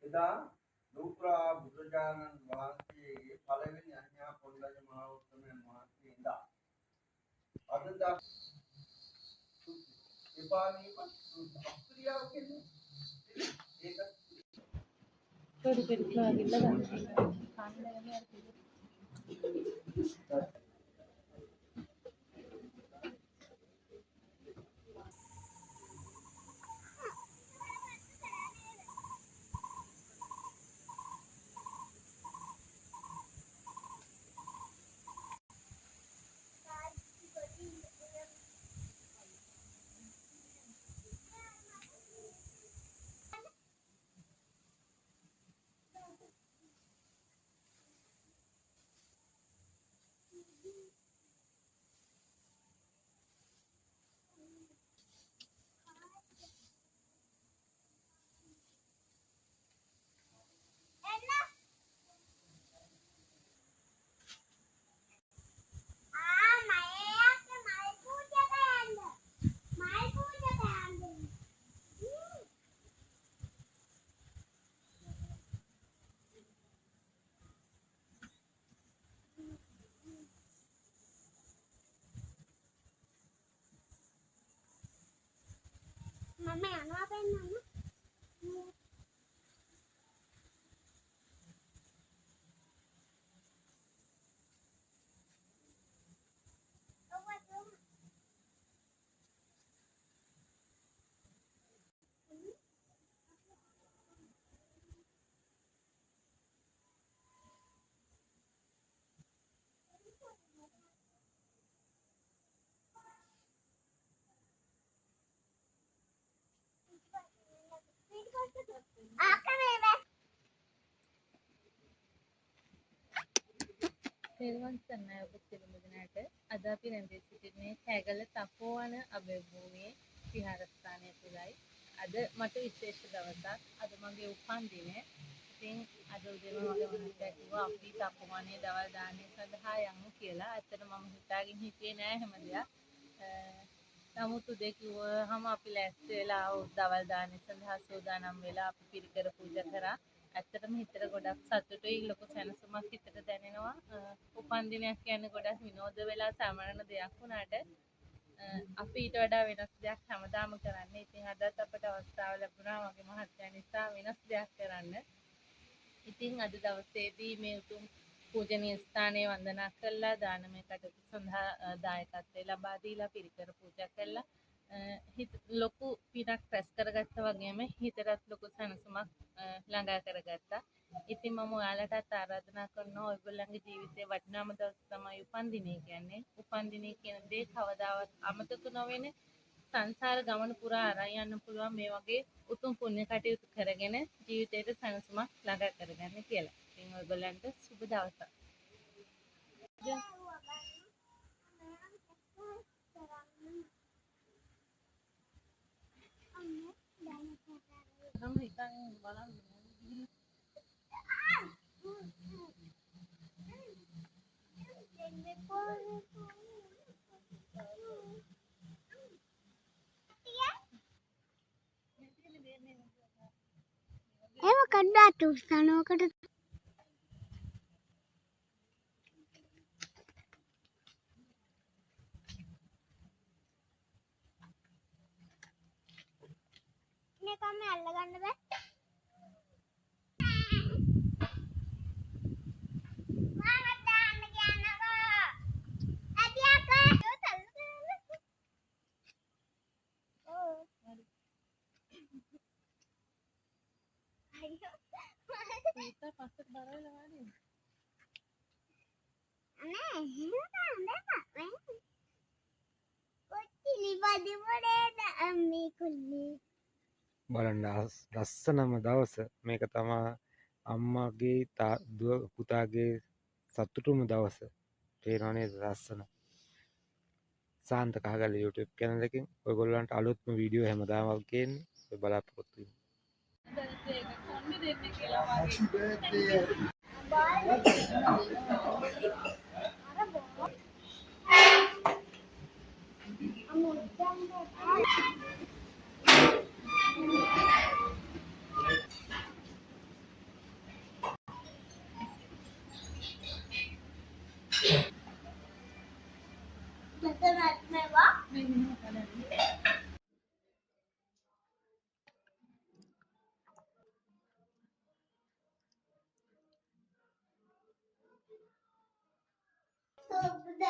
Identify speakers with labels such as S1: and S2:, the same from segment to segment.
S1: එදා ලෝකුරා බුදුරජාණන් වහන්සේගේ පළවෙනි අඥා පොණ්ඩජ මහ උත්තමයන් වහන්සේ ඉඳා අද දක්වා එපාණීම අප්‍රියාව කියන්නේ ඒක
S2: පොඩි පෙරලා ගිල්ල ගන්න. කන්නේ
S3: Mama යනවා පෙන්නන්න.
S2: තෙරුවන් සරණයි ඔබ සියලුම දෙනාට. අද අපි රැඳී සිටින්නේ කෑගල්ල තපෝවන අභයභූමියේ විහාරස්ථානය තුළයි. අද මට විශේෂ දවසක්. අද මගේ උපන්දිනය. ඉතින් අද උදේම මගේ මහත්තයා කිව්වා අපි තපෝවනේ දවල් දාණය සඳහා යමු කියලා. ඇත්තට මම හිතාගෙන හිටියේ නෑ එහෙම දෙයක්. නමුත් උදේ කිව්වහම අපි ලෑස්ති වෙලා දවල් දාණය සඳහා සූදානම් වෙලා අපි පිරිකර පූජා කරා. ඇත්තටම හිතට ගොඩක් සතුටුයි, ලොකු සැනසුමක් හිතට දැනෙනවා. උපන්දිනයක් කියන්නේ ගොඩක් විනෝද වෙලා සමරන දෙයක් වුණාට අපි ඊට වඩා වෙනස් දෙයක් හැමදාම කරන්නේ. ඉතින් අදත් අපට අවස්ථාව ලැබුණා මගේ මහත්තයා නිසා වෙනස් දෙයක් කරන්න. ඉතින් අද දවසේදී මේ උතුම් පූජනීය ස්ථානයේ වන්දනා කළා, දානමය කටයුතු සඳහා දායකත්වය ලබා දීලා පිරිකර පූජා කළා. ලොකු පිනක් රැස් කරගත්තා වගේම හිතටත් ලොකු සැනසුමක් ළඟා කරගත්තා. ඉතින් මම ඔයාලටත් ආරාධනා කරනවා ඔයගොල්ලන්ගේ ජීවිතේ වටිනාම දවස තමයි උපන්දිනය කියන්නේ. උපන්දිනය කියන දේ කවදාවත් අමතක නොවෙන සංසාර ගමන පුරා අරන් යන්න පුළුවන් මේ වගේ උතුම් පුණ්‍ය කටයුතු කරගෙන ජීවිතේට සැනසුමක් ළඟා කරගන්න කියලා. ඉතින් ඔයගොල්ලන්ට සුබ දවසක්. නම් හිතන් බලන්න
S3: ඒව කණ්ඩායම් උත්සාහනකට නේ කම අල්ලගන්න බෑ.
S2: kita pasti baru lagi.
S4: බලන්න ලස්සනම දවස මේක තමා අම්මගේ දුව පුතාගේ සතුටුම දවස. පේනව නේද ලස්සන. සාන්ත කහගල්ල YouTube channel එකෙන් ඔයගොල්ලන්ට අලුත්ම වීඩියෝ හැමදාම ගේන්නේ. ඔය බලාපොරොත්තු වෙන්න.
S3: මෙතනත් මේවා සුබ්ද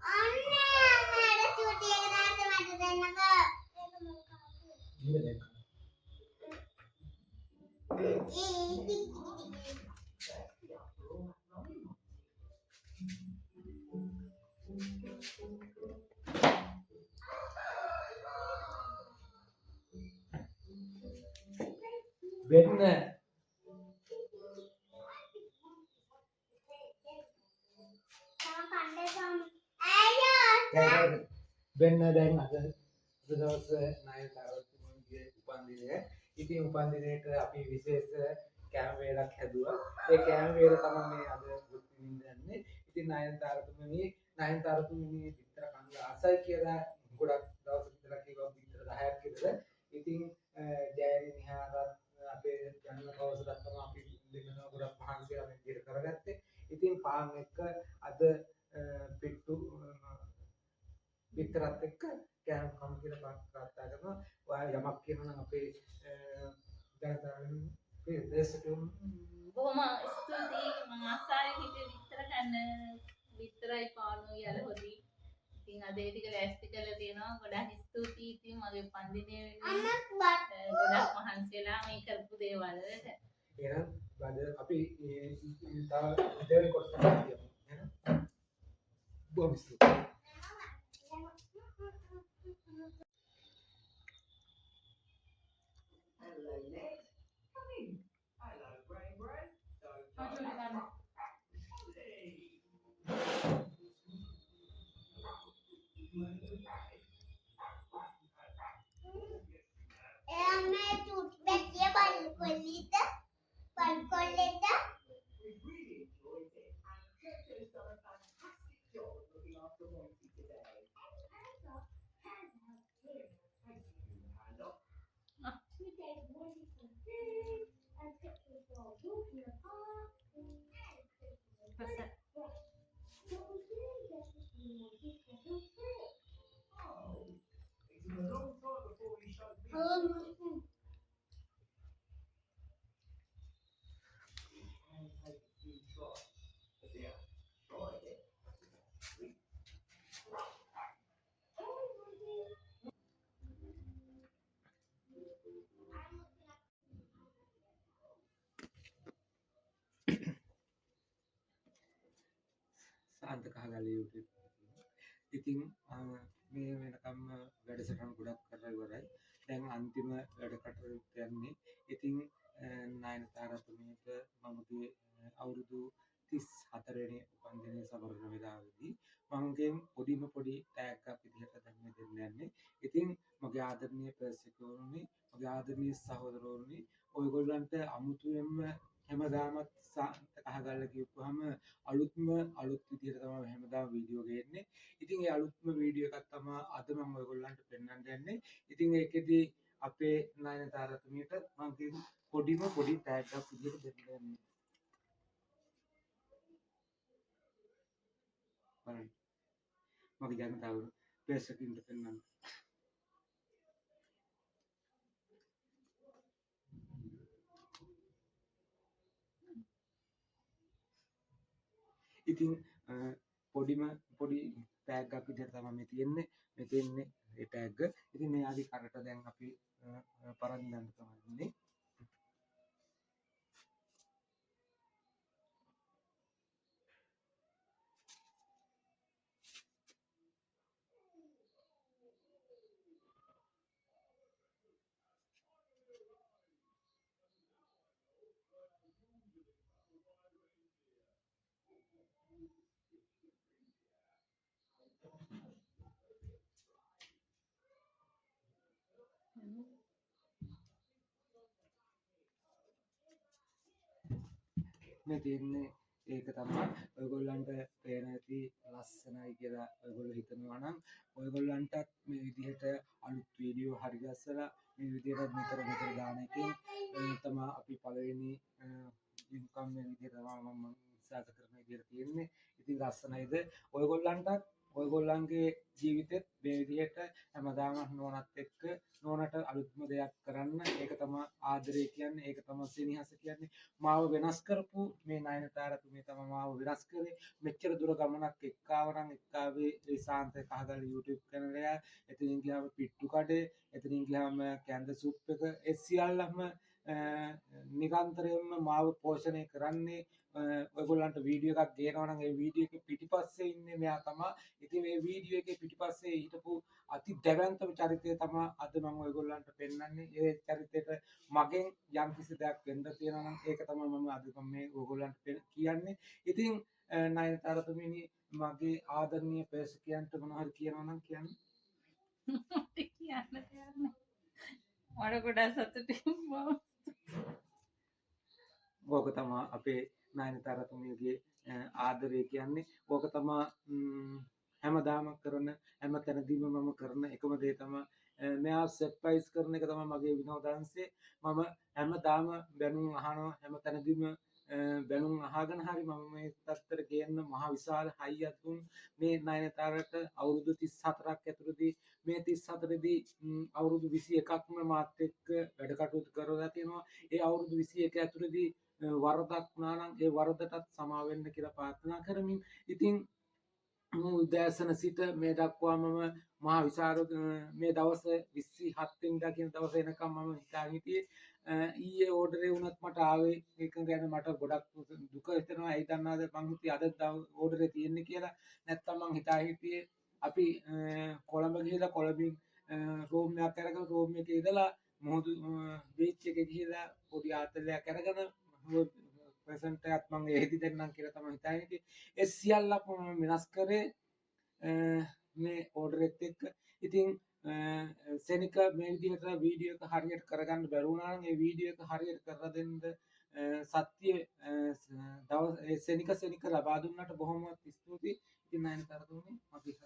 S3: අනේ මට චූටි එක දාන්න මට දෙන්නකෝ
S4: වෙන්න වෙන්න දැන් අද දවස් 9 තාරතුමගේ උපන්දිනය. ඉතින් උපන්දිනයට අපි විශේෂ කෑම වේලක් හැදුවා. ඒ කෑම වේල තමයි මේ අද බුත් විඳින්නේ. ඉතින් 9 තාරතුමනි විතර කන්න ආසයි කියලා ගොඩක් දවස් විතර කිව්වා විතර 10ක් විතර. ඉතින් ජයරි නිහාරත් අපේ ජනල කවස දක්වම අපි දෙන්නම ගොඩක් මහන්සිලා මේ විදිහට කරගත්තේ. ඉතින් පාන් එක්ක අද පිට්ටු විතරත් එක්ක කෑම කමු කියලා ප්‍රාර්ථනා කරනවා. ඔයා යමක් කියනවා නම් අපේ ජනතාවෙන් දේශකතුන්
S2: බොහොම ස්තුතියි මම ආසාවෙන් හිටියේ විතර කන්න විතරයි පානුයි අර හොදි. ඉතින් අද ඒ ටික ලෑස්ති කරලා තියෙනවා. ගොඩාක් ස්තුතියි. ඉතින් මගේ උපන්දිනය වෙනුවෙන් ගොඩක් මහන්සි වෙලා මේ කරපු දේවල් වලට.
S4: එහෙනම් බඩ අපි තව දෙවෙනි කොටස කියමු. එහෙනම් බොහොම ස්තුතියි.
S3: මේ චූටි බැක්කිය බලකොල්ලිට බලකොල්ලෙට
S4: සාන්ත කහගල්ලේ YouTube. ඉතින් මේ වෙනකම්ම වැඩසටහන් ගොඩක් කරලා ඉවරයි. දැන් අන්තිම වැඩ කටයුතු යන්නේ. ඉතින් නායන තාරතුමියට මමගේ අවුරුදු 34 වෙනි උපන්දිනය සමරන වෙලාවේදී මමගෙන් පොඩි ටැග් එකක් විදිහට දැන් මේ දෙන්න යන්නේ. ඉතින් මගේ ආදරණීය ප්‍රේක්ෂකවරුනි, මගේ ආදරණීය සහෝදරවරුනි, ඔයගොල්ලන්ට අමුතුවෙන්ම හැමදාමත් සාන්ත කහගල්ල කියපුවාම අලුත් විදිහට තමයි හැමදාම වීඩියෝ ගේන්නේ. ඉතින් ඒ අලුත්ම වීඩියෝ එකක් තමයි අද මම ඔයගොල්ලන්ට පෙන්වන්න යන්නේ. ඉතින් ඒකෙදි අපේ නායන තාරතුමියට මම පොඩි ටැග් එකක් විදිහට දෙන්න යන්නේ. බලන්න. මගේ ජනතාව ප්‍රේක්ෂකින්ට පෙන්වන්න. ඉතින් පොඩි ටැග් එකක් විදිහට තමයි මේ තියෙන්නේ. මේ තියෙන්නේ ඒ ටැග්. ඉතින් මේ ආදි කරට දැන් අපි පරන්දන්න තමයි ඉන්නේ. මේ තියෙන්නේ ඒක තමයි ඔයගොල්ලන්ට පේන ඇති ලස්සනයි කියලා ඔයගොල්ලෝ හිතනවා නම් ඔයගොල්ලන්ටත් මේ විදිහට අලුත් වීඩියෝ හරි ගස්සලා මේ විදිහට නිතර දාන එකෙන් තමයි අපි පළවෙනි ඉන්කම් මේ විදිහට තමයි මම උත්සාහ කරන විදිහට තියෙන්නේ. ඉතින් ලස්සනයිද ඔයගොල්ලන්ටත් ඔයගොල්ලන්ගේ ජීවිතෙත් මේ විදිහට හැමදාම නෝනත් එක්ක නෝනට අලුත්ම දෙයක් කරන්න ඒක තමයි ආදරය කියන්නේ ඒක තමයි සෙනෙහස කියන්නේ මාව වෙනස් කරපු මේ නයනතාරතුමිය තමයි මාව වෙනස් කරේ මෙච්චර දුර ගමනක් එක්කාවනම් එක්කාවේ ඒ ශාන්ත කහගල YouTube channel එක එතනින් ගියාම පිට්ටු කඩේ එතනින් ගියාම කැන්ද සුප් එක ඒ සියල්ලම නිරන්තරයෙන්ම මාව පෝෂණය කරන්නේ ඔයගොල්ලන්ට වීඩියෝ එකක් ගේනවා නම් ඒ වීඩියෝ එකේ පිටිපස්සේ ඉන්නේ මෙයා තමයි. ඉතින් මේ වීඩියෝ එකේ පිටිපස්සේ හිටපු අති දැවැන්තම චරිතය තමයි අද මම ඔයගොල්ලන්ට පෙන්වන්නේ. ඒ චරිතයට මගෙන් යම්කිසි දෙයක් වෙන්න තියෙනවා නම් ඒක තමයි මම අද මේ ඔයගොල්ලන්ට කියන්නේ. ඉතින් නයනතාරතුමිනි මගේ ආදරණීය ප්‍රේක්ෂකයන්ට මොනවා හරි කියනවා නම් කියන්න.
S2: කියන්න දෙයක් නැහැ. මට ගොඩක් සතුටින් මම
S4: ඕක තමයි අපේ නයනතාරතුමියගේ ආදරය කියන්නේ. ඕක තමයි හැමදාම කරන හැම තැනදීම මම කරන එකම දේ තමයි මෙයා සර්ප්‍රයිස් කරන එක තමයි මගේ විනෝදාංශය. මම හැමදාම බැනුම් අහනවා හැම තැනදීම බැනුම් අහගෙන හරි මම මේ තත්තර ගේන්න මහ විශාල හයියක් දුන් මේ නයනතාරට අවුරුදු 34ක් ඇතුළතදී මේ 34දී අවුරුදු 21ක්ම මාත් එක්ක වැඩ කටයුතු කරලා තියෙනවා. ඒ අවුරුදු 21 ඇතුළතදී වරදක් වුණා නම් ඒ වරදටත් සමා වෙන්න කියලා ප්‍රාර්ථනා කරමින් ඉතින් උදෑසන සිට මේ දක්වා මම මහා විශාල මේ දවස් 27 වෙනිදා කියන දවස එනකම් මම හිතාගෙන හිටියේ ඊයේ ඕඩරේ වුණත් මට ආවේ ඒක ගැන මට ගොඩක් දුක හිතෙනවා. ඒ දන්නාද මං හිතුවේ අද ඕඩරේ තියෙන්නේ කියලා. නැත්තම් මං හිතාගෙන හිටියේ අපි කොළඹ ගිහලා කොළඹින් රූම් එකක් අරගෙන රූම් එකේ ඉඳලා මොහොත බීච් එකේ ගිහලා පොඩි ආතලයක් අරගෙන ප්‍රසන්ට් එකක් මම එහෙදි දෙන්නම් කියලා තමයි හිතාගෙන හිටියේ. ඒ සියල්ලක්ම මම වෙනස් කරේ මේ ඕඩර් එකත් එක්ක. ඉතින් සෙනික මේ විදිහට වීඩියෝ එක හරියට කරගන්න බැරි වුණා නම් ඒ වීඩියෝ එක හරියට කරලා දෙන්න සත්‍ය දවස් සෙනික ලබා දුන්නට බොහොම ස්තුතියි. ඉතින් නයනතාරතුමනි මගේ